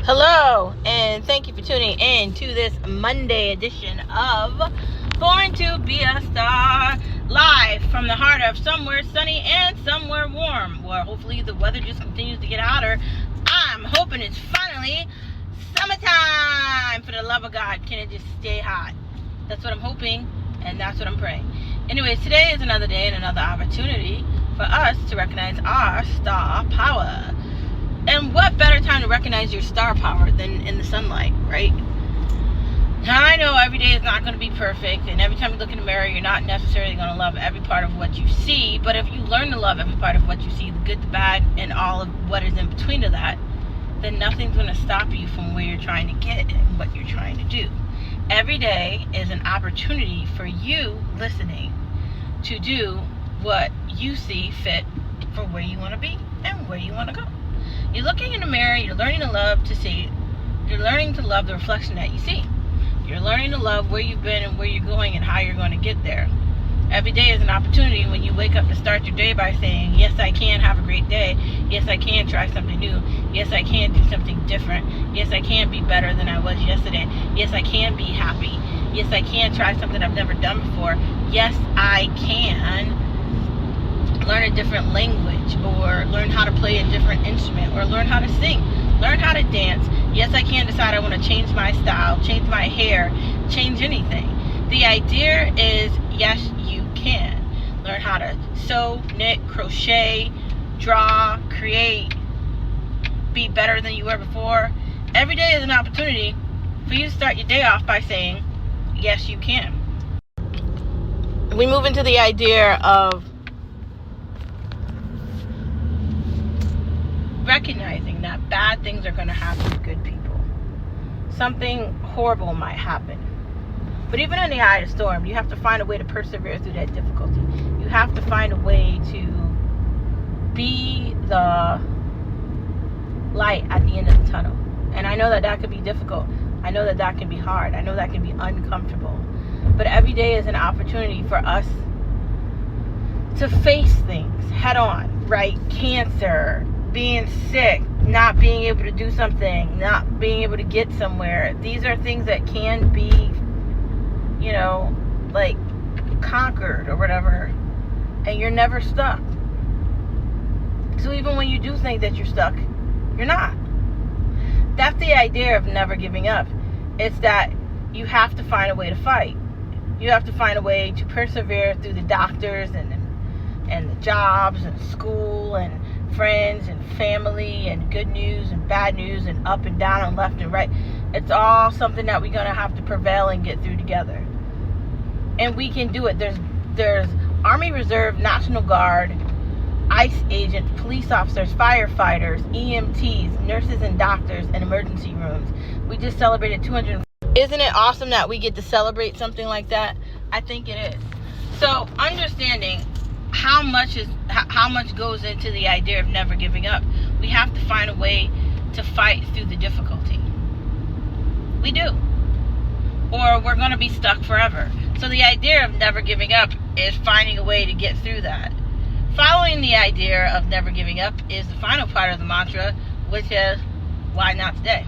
Hello, and thank you for tuning in to this Monday edition of Born to Be a Star, live from the heart of somewhere sunny and somewhere warm, where hopefully the weather just continues to get hotter. I'm hoping it's finally summertime. For the love of God, can it just stay hot? That's what I'm hoping, and that's what I'm praying. Anyways, today is another day and another opportunity for us to recognize our star power. And what better time to recognize your star power than in the sunlight, right? Now, I know every day is not going to be perfect, and every time you look in the mirror, you're not necessarily going to love every part of what you see, but if you learn to love every part of what you see, the good, the bad, and all of what is in between of that, then nothing's going to stop you from where you're trying to get and what you're trying to do. Every day is an opportunity for you listening to do what you see fit for where you want to be and where you want to go. You're looking in the mirror, you're learning to love to see. You're learning to love the reflection that you see. You're learning to love where you've been and where you're going and how you're going to get there. Every day is an opportunity when you wake up to start your day by saying, yes, I can have a great day. Yes, I can try something new. Yes, I can do something different. Yes, I can be better than I was yesterday. Yes, I can be happy. Yes, I can try something I've never done before. Yes, I can learn a different language, or learn how to play a different instrument, or learn how to sing, learn how to dance. Yes, I can decide I want to change my style, change my hair, change anything. The idea is, yes, you can. Learn how to sew, knit, crochet, draw, create, be better than you were before. Every day is an opportunity for you to start your day off by saying, yes, you can. We move into the idea of recognizing that bad things are going to happen to good people. Something horrible might happen. But even in the eye of the storm, you have to find a way to persevere through that difficulty. You have to find a way to be the light at the end of the tunnel. And I know that that could be difficult. I know that that can be hard. I know that can be uncomfortable. But every day is an opportunity for us to face things head on, right? Cancer, being sick, not being able to do something, not being able to get somewhere. These are things that can be, like conquered or whatever, and you're never stuck. So even when you do think that you're stuck, you're not. That's the idea of never giving up. It's that you have to find a way to fight. You have to find a way to persevere through the doctors and the jobs and school and friends and family and good news and bad news and up and down and left and right. It's all something that we're going to have to prevail and get through together. And we can do it. There's Army Reserve, National Guard, ICE agents, police officers, firefighters, EMTs, nurses and doctors, and emergency rooms. We just celebrated 200. Isn't it awesome that we get to celebrate something like that? I think it is. So understanding how much goes into the idea of never giving up. We have to find a way to fight through the difficulty. We do. Or we're going to be stuck forever. So the idea of never giving up is finding a way to get through that. Following the idea of never giving up is the final part of the mantra, which is, why not today?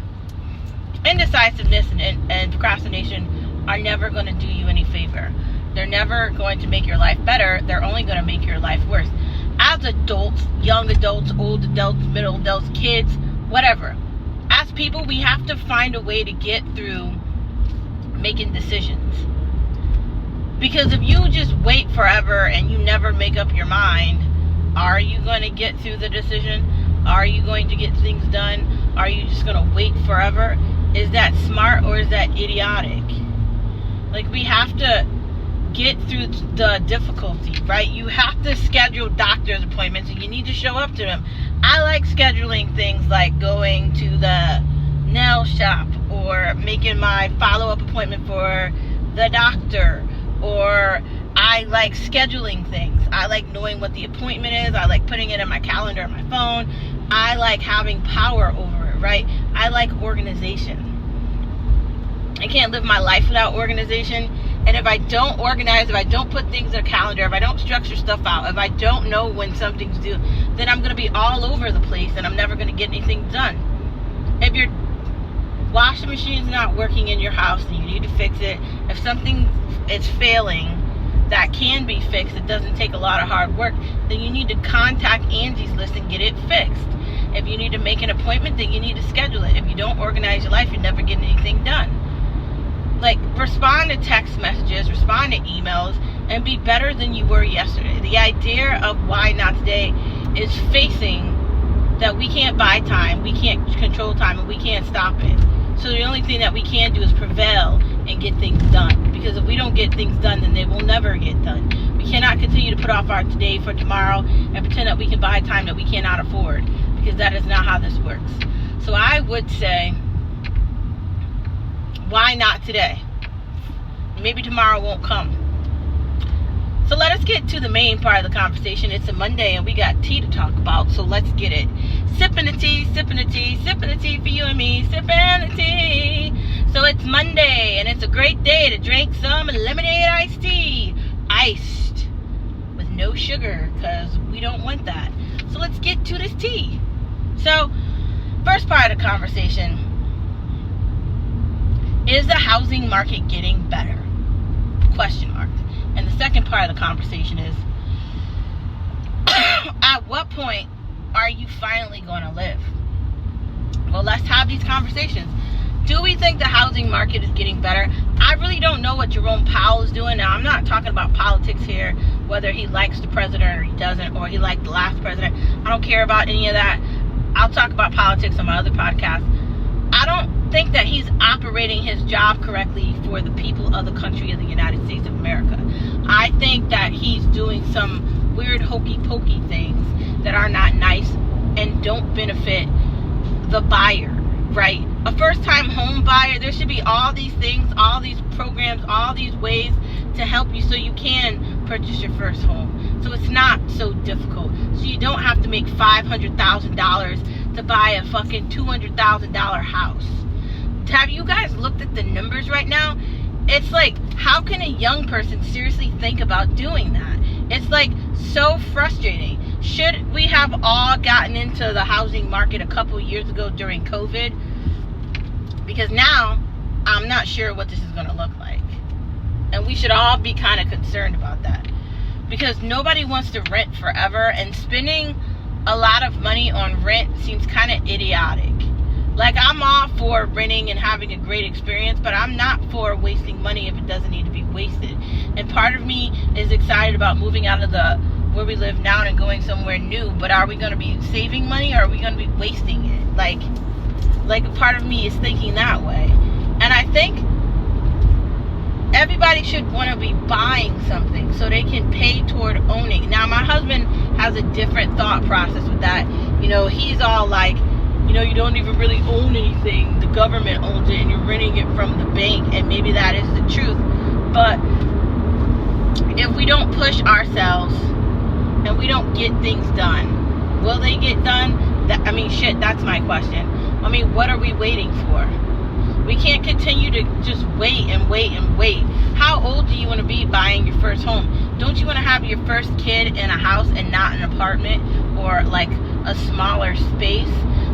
Indecisiveness and procrastination are never going to do you any favor. They're never going to make your life better. They're only going to make your life worse. As adults, young adults, old adults, middle adults, kids, whatever. As people, we have to find a way to get through making decisions. Because if you just wait forever and you never make up your mind, are you going to get through the decision? Are you going to get things done? Are you just going to wait forever? Is that smart or is that idiotic? Like, we have to get through the difficulty, right? You have to schedule doctor's appointments and you need to show up to them. I like scheduling things like going to the nail shop or making my follow-up appointment for the doctor, or I like scheduling things. I like knowing what the appointment is. I like putting it in my calendar on my phone. I like having power over it, right? I like organization. I can't live my life without organization. And if I don't organize, if I don't put things in a calendar, if I don't structure stuff out, if I don't know when something's due, then I'm going to be all over the place and I'm never going to get anything done. If you're washing machine's not working in your house and you need to fix it, if something is failing that can be fixed, it doesn't take a lot of hard work, then you need to contact Angie's List and get it fixed. If you need to make an appointment, then you need to schedule it. If you don't organize your life, you never get anything done. Like, respond to text messages, respond to emails, and be better than you were yesterday. The idea of why not today is facing that we can't buy time, we can't control time, and we can't stop it. So the only thing that we can do is prevail and get things done. Because if we don't get things done, then they will never get done. We cannot continue to put off our today for tomorrow and pretend that we can buy time that we cannot afford. Because that is not how this works. So I would say, why not today? Maybe tomorrow won't come. So let us get to the main part of the conversation. It's a Monday and we got tea to talk about, so let's get it. Sipping the tea, sipping the tea, sipping the tea for you and me, sipping the tea. So it's Monday and it's a great day to drink some lemonade iced tea. Iced with no sugar, because we don't want that. So let's get to this tea. So, first part of the conversation, is the housing market getting better? Question mark. And the second part of the conversation is, at what point are you finally going to live? Well, let's have these conversations. Do we think the housing market is getting better? I really don't know what Jerome Powell is doing. Now, I'm not talking about politics here, whether he likes the president or he doesn't, or he liked the last president. I don't care about any of that. I'll talk about politics on my other podcast. I don't think that he's operating his job correctly for the people of the country of the United States of America. I think that he's doing some weird hokey pokey things that are not nice and don't benefit the buyer, right? A first-time home buyer, there should be all these things, all these programs, all these ways to help you so you can purchase your first home. So it's not so difficult. So you don't have to make $500,000 to buy a fucking $200,000 house. Have you guys looked at the numbers right now? It's like, how can a young person seriously think about doing that? It's like so frustrating. Should we have all gotten into the housing market a couple years ago during COVID? Because now, I'm not sure what this is going to look like. And we should all be kind of concerned about that. Because nobody wants to rent forever, and spending a lot of money on rent seems kind of idiotic. Like, I'm all for renting and having a great experience, but I'm not for wasting money if it doesn't need to be wasted. And part of me is excited about moving out of where we live now and going somewhere new, but are we going to be saving money or are we going to be wasting it? Like a part of me is thinking that way. And I think everybody should want to be buying something so they can pay toward owning. Now, my husband has a different thought process with that. You know, he's all like, you know, you don't even really own anything. The government owns it and you're renting it from the bank. And maybe that is the truth. But if we don't push ourselves and we don't get things done, will they get done? That's my question. I mean, what are we waiting for? We can't continue to just wait and wait and wait. How old do you want to be buying your first home? Don't you want to have your first kid in a house and not an apartment or like a smaller space?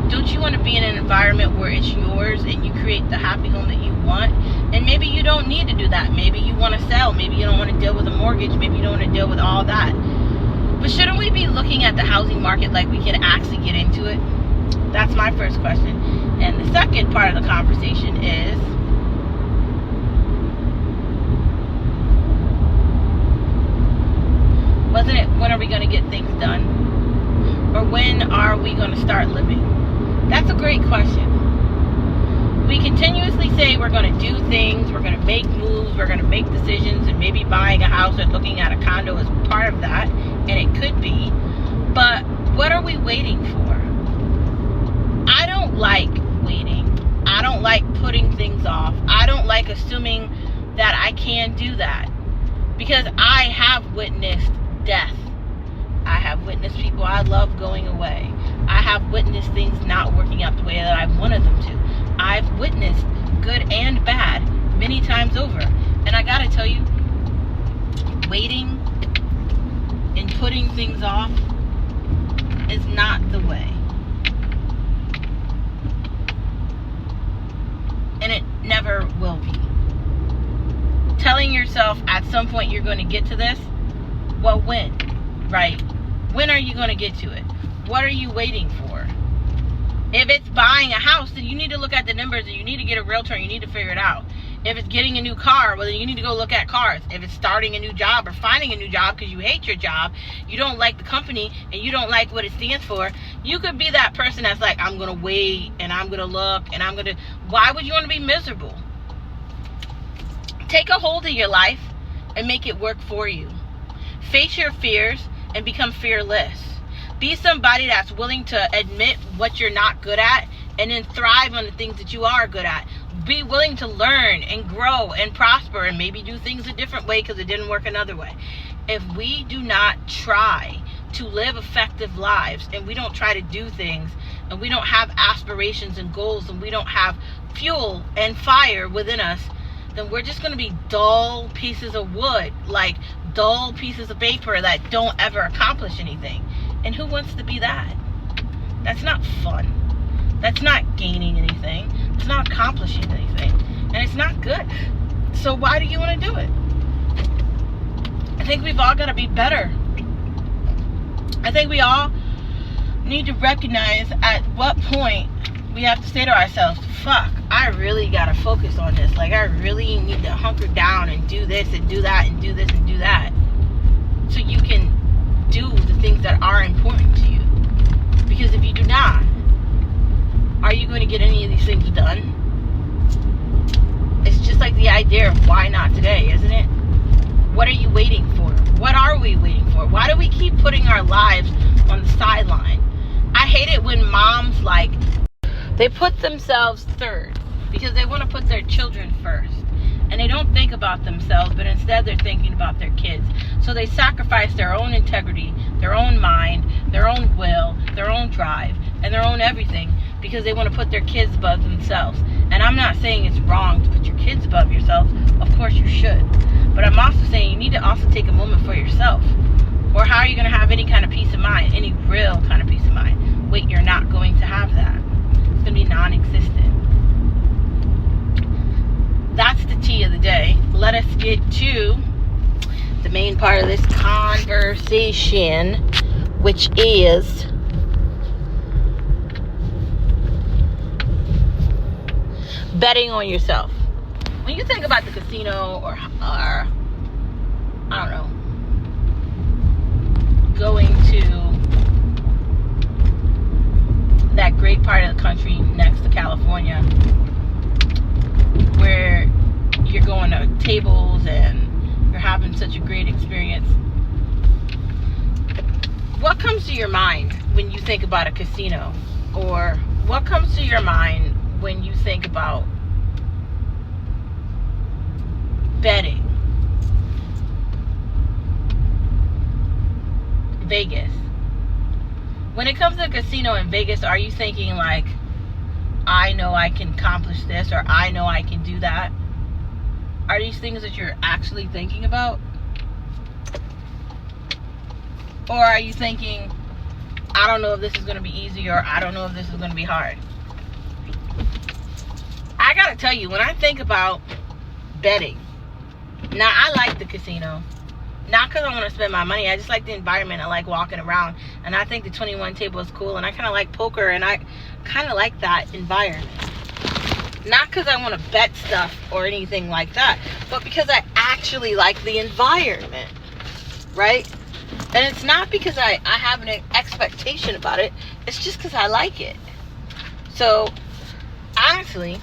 Don't you want to be in an environment where it's yours and you create the happy home that you want? And maybe you don't need to do that. Maybe you want to sell. Maybe you don't want to deal with a mortgage. Maybe you don't want to deal with all that. But shouldn't we be looking at the housing market like we can actually get into it? That's my first question. And the second part of the conversation is, wasn't it, when are we going to get things done? Or when are we going to start living? That's a great question. We continuously say we're going to do things, we're going to make moves, we're going to make decisions, and maybe buying a house or looking at a condo is part of that, and it could be. But what are we waiting for? I don't like waiting. I don't like putting things off. I don't like assuming that I can do that. Because I have witnessed death. I have witnessed people I love going away. I have witnessed things not working out the way that I wanted them to. I've witnessed good and bad many times over. And I gotta tell you, waiting and putting things off is not the way. never will be. Telling yourself at some point you're going to get to this, well, when, right? When are you going to get to it? What are you waiting for? If it's buying a house, then you need to look at the numbers and you need to get a realtor and you need to figure it out. If it's getting a new car, well, then you need to go look at cars. If it's starting a new job or finding a new job because you hate your job, you don't like the company and you don't like what it stands for, you could be that person that's like, I'm going to wait and I'm going to look and I'm going to... Why would you want to be miserable? Take a hold of your life and make it work for you. Face your fears and become fearless. Be somebody that's willing to admit what you're not good at and then thrive on the things that you are good at. Be willing to learn and grow and prosper and maybe do things a different way because it didn't work another way. If we do not try to live effective lives and we don't try to do things and we don't have aspirations and goals and we don't have fuel and fire within us, then we're just going to be dull pieces of wood, like dull pieces of paper that don't ever accomplish anything. And who wants to be that? That's not fun. That's not gaining anything. It's not accomplishing anything. And it's not good. So why do you want to do it? I think we've all got to be better. I think we all need to recognize at what point we have to say to ourselves, fuck, I really got to focus on this. Like, I really need to hunker down and do this and do that and do this and do that. So you can do the things that are important to you. Because if you do not, are you going to get any of these things done? It's just like the idea of why not today, isn't it? What are you waiting for? What are we waiting for? Why do we keep putting our lives on the sideline? I hate it when moms, like, they put themselves third because they want to put their children first. And they don't think about themselves, but instead they're thinking about their kids. So they sacrifice their own integrity, their own mind, their own will, their own drive, and their own everything because they want to put their kids above themselves. And I'm not saying it's wrong to put your kids above yourself. Of course you should. But I'm also saying you need to also take a moment for yourself. Or how are you going to have any kind of peace of mind, any real kind of peace of mind? Wait, you're not going to have that. It's going to be non-existent. That's the tea of the day. Let us get to the main part of this conversation, which is betting on yourself. When you think about the casino or I don't know, going to that great part of the country next to California where you're going to tables and you're having such a great experience, what comes to your mind when you think about a casino? Or what comes to your mind when you think about betting? Vegas. When it comes to a casino in Vegas, are you thinking like, I know I can accomplish this, or I know I can do that? Are these things that you're actually thinking about? Or are you thinking, I don't know if this is going to be easy, or I don't know if this is going to be hard? I gotta tell you, when I think about betting, now I like the casino. Not because I want to spend my money. I just like the environment. I like walking around. And I think the 21 table is cool. And I kind of like poker. And I kind of like that environment. Not because I want to bet stuff or anything like that. But because I actually like the environment. Right? And it's not because I have an expectation about it. It's just because I like it. So, honestly,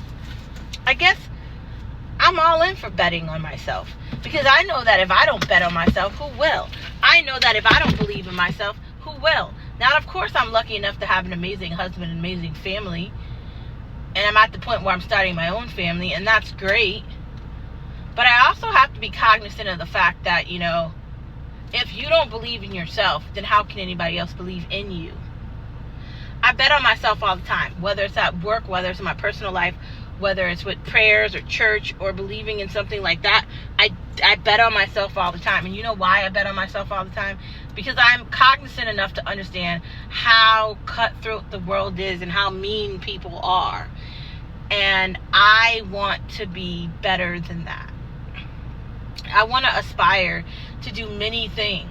I guess I'm all in for betting on myself. Because I know that if I don't bet on myself, who will? I know that if I don't believe in myself, who will? Now, of course, I'm lucky enough to have an amazing husband, an amazing family. And I'm at the point where I'm starting my own family, and that's great. But I also have to be cognizant of the fact that, you know, if you don't believe in yourself, then how can anybody else believe in you? I bet on myself all the time, whether it's at work, whether it's in my personal life, whether it's with prayers or church or believing in something like that. I bet on myself all the time. And you know why I bet on myself all the time? Because I'm cognizant enough to understand how cutthroat the world is and how mean people are. And I want to be better than that. I want to aspire to do many things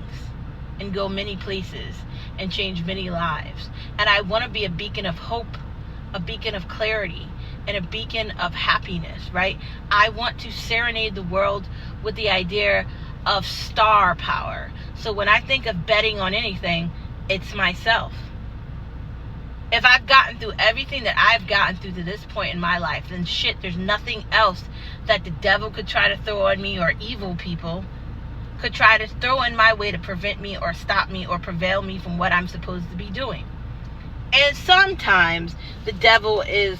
and go many places and change many lives. And I want to be a beacon of hope, a beacon of clarity, and a beacon of happiness, right? I want to serenade the world with the idea of star power. So when I think of betting on anything, it's myself. If I've gotten through everything that I've gotten through to this point in my life, then shit, there's nothing else that the devil could try to throw on me, or evil people could try to throw in my way to prevent me or stop me or prevail me from what I'm supposed to be doing. And sometimes the devil is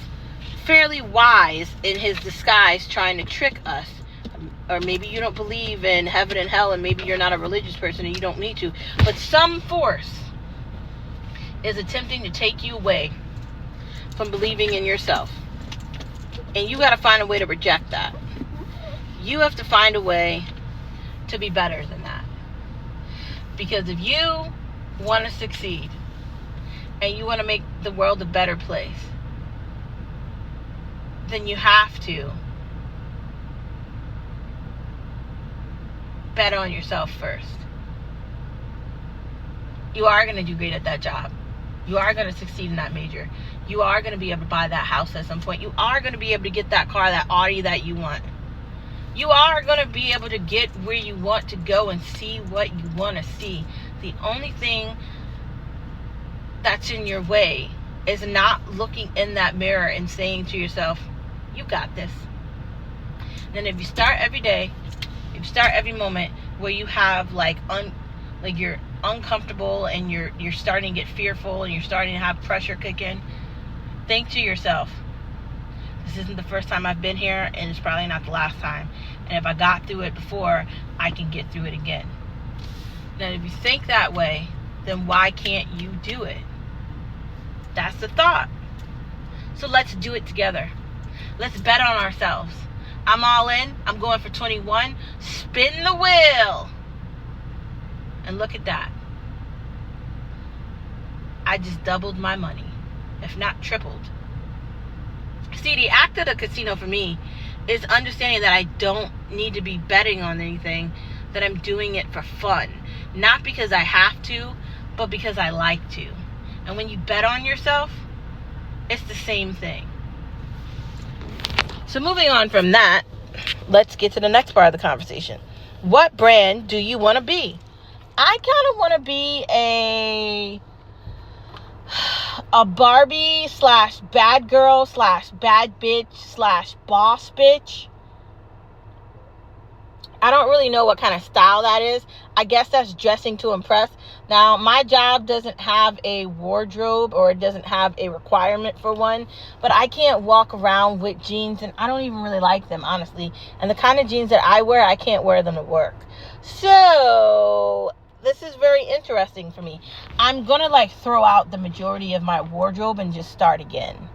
fairly wise in his disguise, trying to trick us. Or maybe you don't believe in heaven and hell, and maybe you're not a religious person and you don't need to. But some force is attempting to take you away from believing in yourself. And you got to find a way to reject that. You have to find a way to be better than that. Because if you want to succeed and you want to make the world a better place, then you have to bet on yourself first. You are going to do great at that job. You are going to succeed in that major. You are going to be able to buy that house at some point. You are going to be able to get that car, that Audi that you want. You are going to be able to get where you want to go and see what you want to see. The only thing that's in your way is not looking in that mirror and saying to yourself, you got this. And then if you start every day, if you start every moment where you have you're uncomfortable and you're starting to get fearful and you're starting to have pressure kick in, think to yourself, this isn't the first time I've been here, and it's probably not the last time. And if I got through it before, I can get through it again. Now, if you think that way, then why can't you do it? That's the thought. So let's do it together. Let's bet on ourselves. I'm all in. I'm going for 21. Spin the wheel. And look at that. I just doubled my money, if not tripled. See, the act of the casino for me is understanding that I don't need to be betting on anything, that I'm doing it for fun. Not because I have to, but because I like to. And when you bet on yourself, it's the same thing. So moving on from that, let's get to the next part of the conversation. What brand do you want to be? I kind of want to be a Barbie / bad girl / bad bitch / boss bitch. I don't really know what kind of style that is. I guess that's dressing to impress. Now, my job doesn't have a wardrobe, or it doesn't have a requirement for one, but I can't walk around with jeans, and I don't even really like them, honestly. And the kind of jeans that I wear, I can't wear them to work. So this is very interesting for me. I'm going to throw out the majority of my wardrobe and just start again.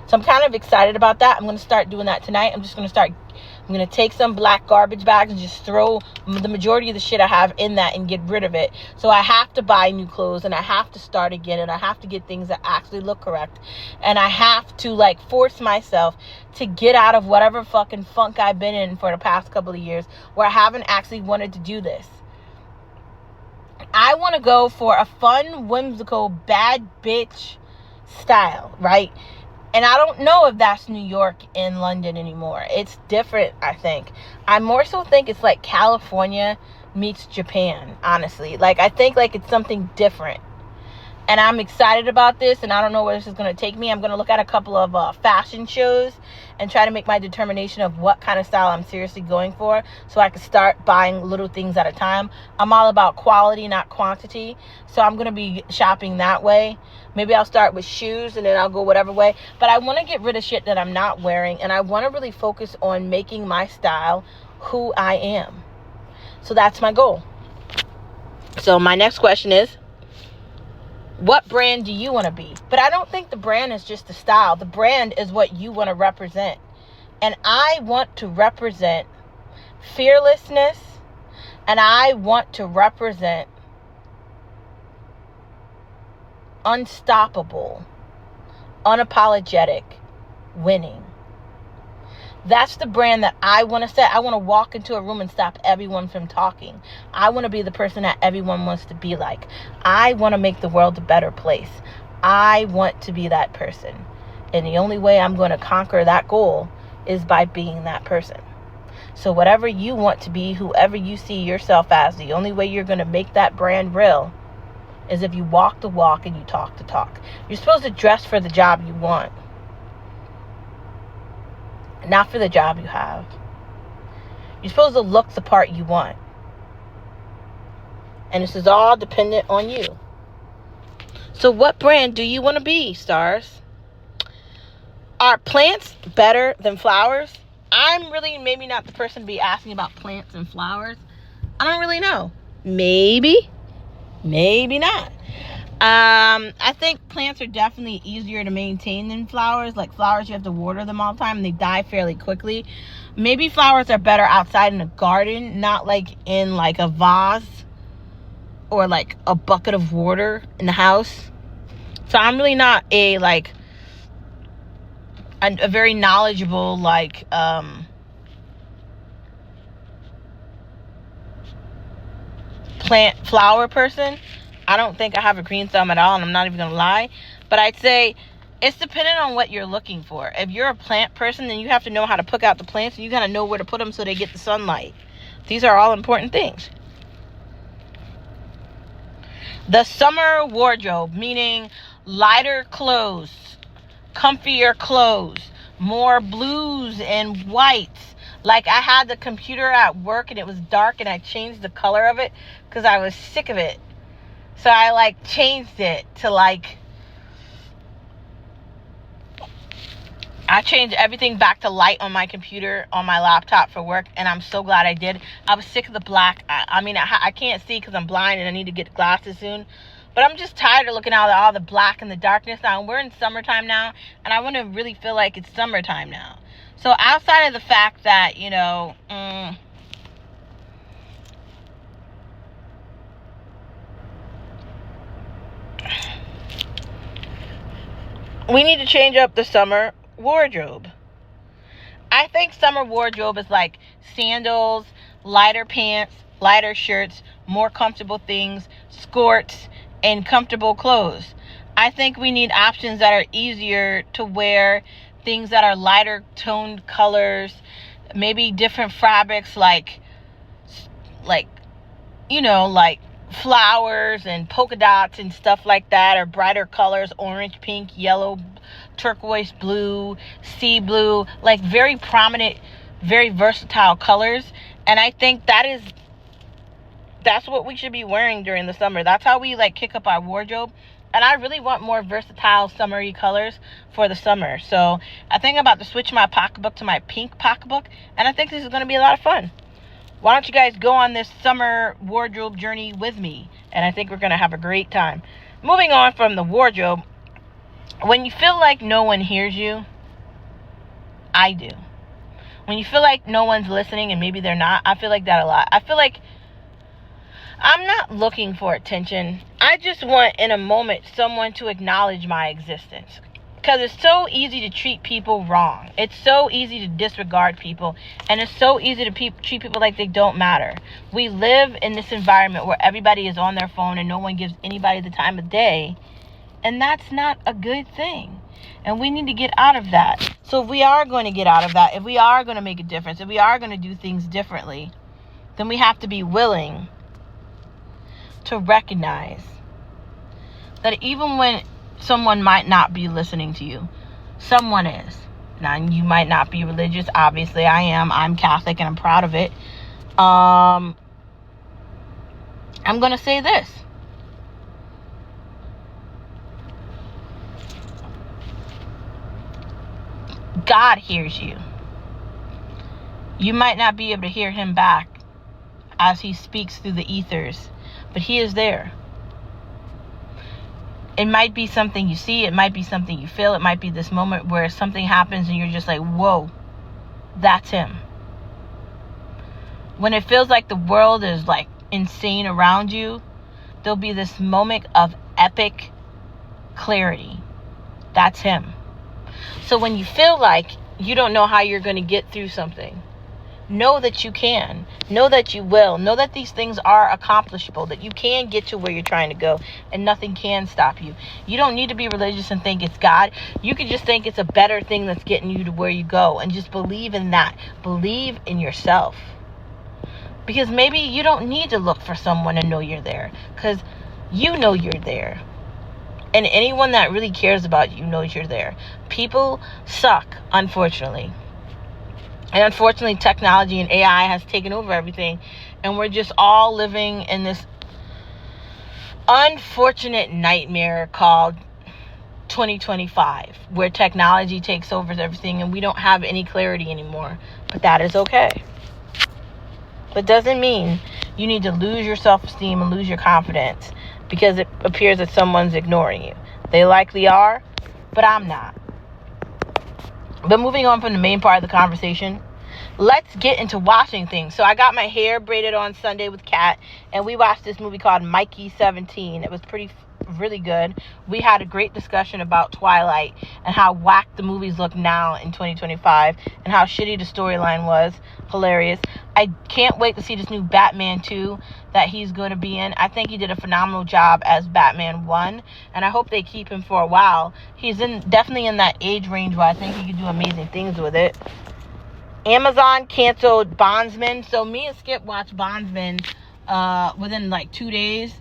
So I'm kind of excited about that. I'm going to start doing that tonight. I'm going to take some black garbage bags and just throw the majority of the shit I have in that and get rid of it. So I have to buy new clothes, and I have to start again, and I have to get things that actually look correct. And I have to force myself to get out of whatever fucking funk I've been in for the past couple of years where I haven't actually wanted to do this. I want to go for a fun, whimsical, bad bitch style, right? And I don't know if that's New York and London anymore. It's different, I think. I more so think it's like California meets Japan, honestly. I think it's something different. And I'm excited about this, and I don't know where this is going to take me. I'm going to look at a couple of fashion shows and try to make my determination of what kind of style I'm seriously going for, so I can start buying little things at a time. I'm all about quality, not quantity. So I'm going to be shopping that way. Maybe I'll start with shoes, and then I'll go whatever way. But I want to get rid of shit that I'm not wearing, and I want to really focus on making my style who I am. So that's my goal. So my next question is, what brand do you want to be? But I don't think the brand is just the style. The brand is what you want to represent. And I want to represent fearlessness, and I want to represent unstoppable, unapologetic, winning. That's the brand that I want to set. I want to walk into a room and stop everyone from talking. I want to be the person that everyone wants to be like. I want to make the world a better place. I want to be that person. And the only way I'm going to conquer that goal is by being that person. So whatever you want to be, whoever you see yourself as, the only way you're going to make that brand real is if you walk the walk and you talk the talk. You're supposed to dress for the job you want, not for the job you have. You're supposed to look the part you want. And this is all dependent on you. So what brand do you want to be, stars? Are plants better than flowers? I'm really maybe not the person to be asking about plants and flowers. I don't really know. Maybe not. I think plants are definitely easier to maintain than flowers. Like flowers, you have to water them all the time and they die fairly quickly. Maybe flowers are better outside in a garden, not like in like a vase or like a bucket of water in the house. So I'm really not a very knowledgeable plant flower person. I don't think I have a green thumb at all, and I'm not even gonna lie, but I'd say it's dependent on what you're looking for. If you're a plant person, then you have to know how to pick out the plants, and you gotta know where to put them so they get the sunlight. These are all important things. The summer wardrobe, meaning lighter clothes, comfier clothes, more blues and whites. Like I had the computer at work and it was dark and I changed the color of it because I was sick of it. So I changed it to I changed everything back to light on my computer, on my laptop for work, and I'm so glad I did. I was sick of the black. I can't see because I'm blind and I need to get glasses soon. But I'm just tired of looking at all the black and the darkness now. We're in summertime now, and I want to really feel like it's summertime now. So outside of the fact that, we need to change up the summer wardrobe. I think summer wardrobe is like sandals, lighter pants, lighter shirts, more comfortable things, skirts, and comfortable clothes. I think we need options that are easier to wear, things that are lighter toned colors, maybe different fabrics like flowers and polka dots and stuff like that, or brighter colors, orange, pink, yellow, turquoise blue, sea blue, like very prominent, very versatile colors. And I think that's what we should be wearing during the summer. That's how we kick up our wardrobe. And I really want more versatile summery colors for the summer. So I think I'm about to switch my pocketbook to my pink pocketbook, and I think this is going to be a lot of fun. Why don't you guys go on this summer wardrobe journey with me? And I think we're going to have a great time. Moving on from the wardrobe, when you feel like no one hears you, I do. When you feel like no one's listening, and maybe they're not, I feel like that a lot. I feel like I'm not looking for attention. I just want, in a moment, someone to acknowledge my existence. Because it's so easy to treat people wrong. It's so easy to disregard people. And it's so easy to treat people like they don't matter. We live in this environment where everybody is on their phone and no one gives anybody the time of day. And that's not a good thing. And we need to get out of that. So if we are going to get out of that, if we are going to make a difference, if we are going to do things differently, then we have to be willing to recognize that even when someone might not be listening to you, someone is. Now, you might not be religious. Obviously, I am. I'm Catholic and I'm proud of it. I'm going to say this. God hears you. You might not be able to hear him back as he speaks through the ethers, but he is there. It might be something you see. It might be something you feel. It might be this moment where something happens and you're just like, whoa, that's him. When it feels like the world is insane around you, there'll be this moment of epic clarity. That's him. So when you feel like you don't know how you're going to get through something, know that you can. Know that you will. Know that these things are accomplishable, that you can get to where you're trying to go, and nothing can stop you. You don't need to be religious and think it's God. You can just think it's a better thing that's getting you to where you go, and just believe in that. Believe in yourself. Because maybe you don't need to look for someone to know you're there, because you know you're there. And anyone that really cares about you knows you're there. People suck, unfortunately. And unfortunately, technology and AI has taken over everything. And we're just all living in this unfortunate nightmare called 2025, where technology takes over everything and we don't have any clarity anymore. But that is okay. But doesn't mean you need to lose your self-esteem and lose your confidence because it appears that someone's ignoring you. They likely are, but I'm not. But moving on from the main part of the conversation, let's get into watching things. So I got my hair braided on Sunday with Kat, and we watched this movie called Mikey 17. It was really good. We had a great discussion about Twilight and how whack the movies look now in 2025 and how shitty the storyline was. Hilarious. I can't wait to see this new Batman 2 that he's going to be in. I think he did a phenomenal job as Batman 1, and I hope they keep him for a while. He's definitely in that age range where I think he could do amazing things with it. Amazon canceled Bondsman. So me and Skip watched Bondsman within like 2 days.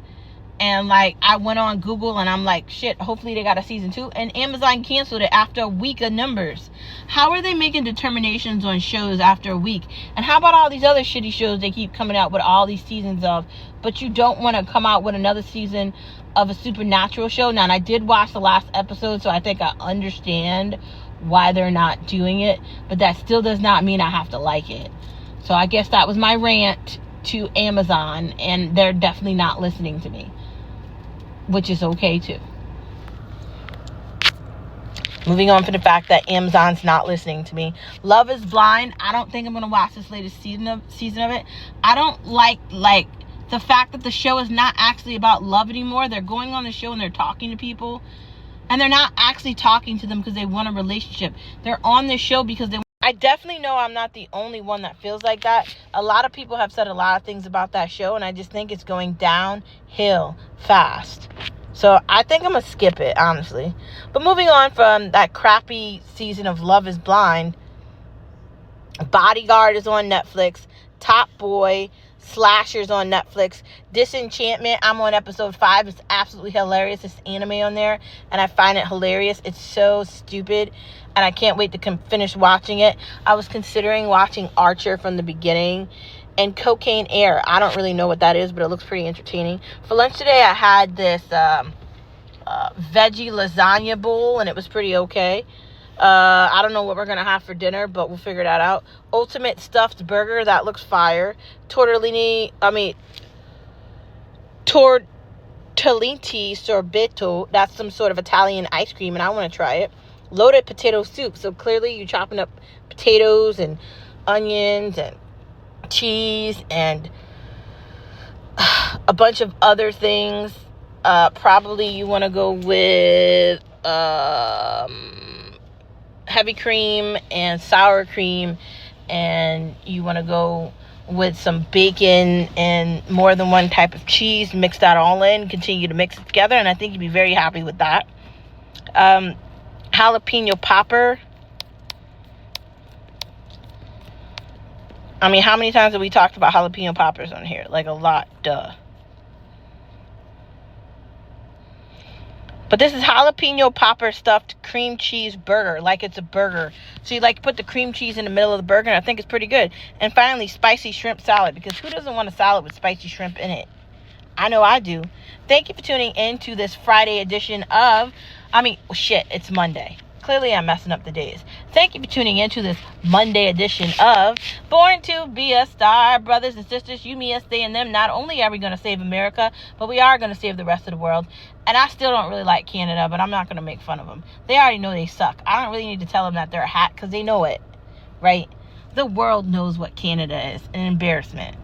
And like I went on Google and I'm like, shit, hopefully they got a season 2. And Amazon canceled it after a week of numbers. How are they making determinations on shows after a week? And how about all these other shitty shows they keep coming out with all these seasons of, but you don't want to come out with another season of a supernatural show? Now, and I did watch the last episode, so I think I understand why they're not doing it, but that still does not mean I have to like it. So I guess that was my rant to Amazon, and they're definitely not listening to me, which is okay too. Moving on from the fact that Amazon's not listening to me. Love is Blind. I don't think I'm going to watch this latest season of it. I don't like the fact that the show is not actually about love anymore. They're going on the show and they're talking to people, and they're not actually talking to them because they want a relationship. They're on this show because they... I definitely know I'm not the only one that feels like that. A lot of people have said a lot of things about that show, and I just think it's going downhill fast. So I think I'm going to skip it, honestly. But moving on from that crappy season of Love is Blind, Bodyguard is on Netflix. Top Boy, Slashers on Netflix. Disenchantment, I'm on episode 5. It's absolutely hilarious. It's anime on there, and I find it hilarious. It's so stupid, and I can't wait to finish watching it. I was considering watching Archer from the beginning, and Cocaine Air. I don't really know what that is, but it looks pretty entertaining. For lunch today, I had this veggie lasagna bowl, and it was pretty okay. I don't know what we're going to have for dinner, but we'll figure that out. Ultimate stuffed burger, that looks fire. Torlenti sorbeto, that's some sort of Italian ice cream, and I want to try it. Loaded potato soup, so clearly you're chopping up potatoes and onions and cheese and a bunch of other things. Probably you want to go with heavy cream and sour cream, and you want to go with some bacon and more than one type of cheese. Mix that all in, continue to mix it together, and I think you'd be very happy with that. Jalapeno popper. I mean, how many times have we talked about jalapeno poppers on here? Like a lot, duh. But this is jalapeno popper stuffed cream cheese burger, like it's a burger. So you like put the cream cheese in the middle of the burger, and I think it's pretty good. And finally, spicy shrimp salad, because who doesn't want a salad with spicy shrimp in it? I know I do. Thank you for tuning in to this Friday edition of, it's Monday. Clearly, I'm messing up the days. Thank you for tuning in to this Monday edition of Born to Be a Star. Brothers and sisters, you, me, us, they, and them. Not only are we going to save America, but we are going to save the rest of the world. And I still don't really like Canada, but I'm not going to make fun of them. They already know they suck. I don't really need to tell them that they're a hack, because they know it, right? The world knows what Canada is. An embarrassment.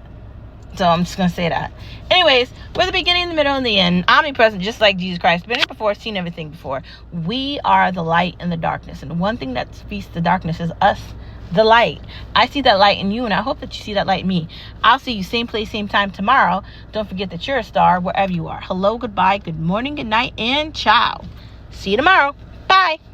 So I'm just going to say that. Anyways, we're the beginning, the middle, and the end. Omnipresent, just like Jesus Christ. Been here before, seen everything before. We are the light in the darkness. And the one thing that defeats the darkness is us, the light. I see that light in you, and I hope that you see that light in me. I'll see you same place, same time tomorrow. Don't forget that you're a star wherever you are. Hello, goodbye, good morning, good night, and ciao. See you tomorrow. Bye.